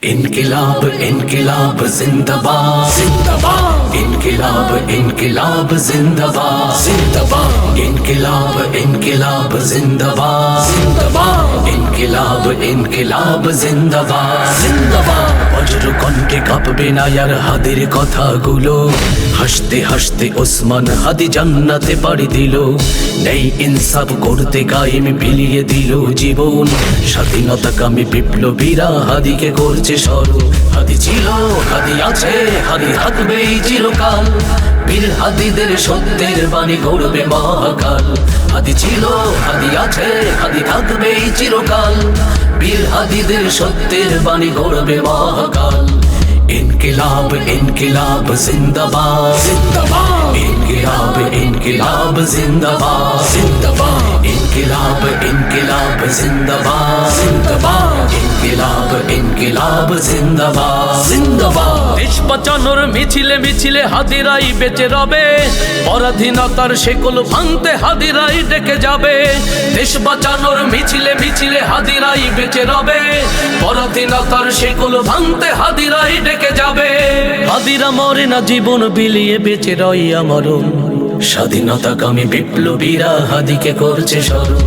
इनकिलाब इनकिलाब जिंदाबाद जिंदाबाद इनकिलाब इनकिलाब जिंदाबाद जिंदाबाद इनकिलाब इनकिलाब जिंदाबाद जिंदाबाद इनकिलाब इनकिलाब जिंदाबाद जिंदाबाद বজ্র কণ্ঠে কাঁপবে না আর হাদির কথাগুলো হাসতে হাসতে ওসমান হাদি জান্নাতে পাড়ি দিল নেই ইনসাফ করতে কায়েম বিলিয়ে দিল জীবন স্বাধীনতাকামী বিপ্লবীরা হাদিকে করছে স্মরণ হাদি ছিল হাদি আছে হাদি থাকবেই চিরকাল বীর হাদিদের সত্যের বাণী গড়বে মহাকাল হাদি ছিল হাদি আছে হাদি থাকবেই চিরকাল বীর হাদিদের সত্যের বাণী গড়বে মহাকাল इनकिलाब इनकिलाब जिंदाबाद जिंदाबाद इनकिलाब इनकिलाब जिंदाबाद जिंदाबाद इनकिलाब इनकिलाब जिंदाबाद जिंदाबाद इनकिलाब इनकिलाब जिंदाबाद जिंदाबाद দেশ বাঁচানোর মিছিলে মিছিলে হাদিরাই বেঁচে রবে পরাধীনতার শেকল ভাঙতে হাদিরাই ডেকে যাবে দেশ বাঁচানোর মিছিলে মিছিলে হাদিরাই বেঁচে রবে পরাধীনতার শেকল ভাঙতে হাদিরাই ডেকে যাবে হাদিরা মরে না জীবন বিলিয়ে বেঁচে রই আমরণ স্বাধীনতাকামী বিপ্লবীরা হাদিকে করছে স্মরণ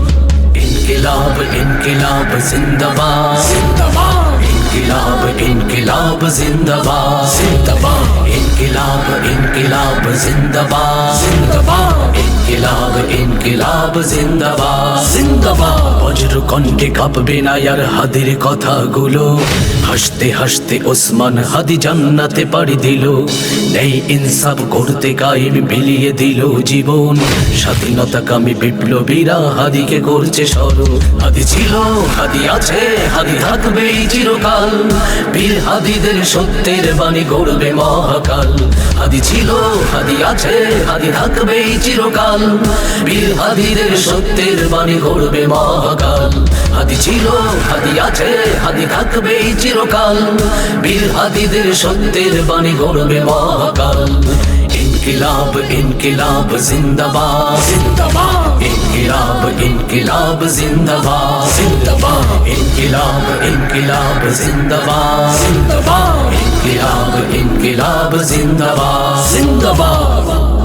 इनकिलाब इनकिलाब जिंदाबाद जिंदाबाद इनकिलाब इनकिलाब जिंदाबाद जिंदाबाद इनकिलाब इनकिलाब जिंदाबाद जिंदाबाद इनकिलाब इनकिलाब जिंदाबाद जिंदाबाद বজ্র কণ্ঠে কাঁপবে না আর হাদির কথাগুলো হাসতে হাসতে ওসমান হাদি জান্নাতে পাড়ি দিল নেই ইনসাফ করতে কায়েম বিলিয়ে দিল জীবন স্বাধীনতাকামী বিপ্লবীরা হাদিকে করছে স্মরণ হাদি ছিল হাদি আছে হাদি থাকবেই চিরকাল বীর হাদিদের সত্যের বাণী গড়বে মহাকাল হাদি ছিল হাদি আছে হাদি থাকবেই চিরকাল বীর হাদিদের সত্যের বাণী গড়বে মহাকাল হাদি ছিল হাদি আছে হাদি থাকবেই চিরকাল বীর হাদিদের সত্যের বাণী গড়বে মহাকাল इनकिलाब इनकिलाब जिंदाबाद जिंदाबाद इनकिलाब इनकिलाब जिंदाबाद जिंदाबाद इनकिलाब इनकिलाब जिंदाबाद जिंदाबाद इनकिलाब इनकिलाब जिंदाबाद जिंदाबाद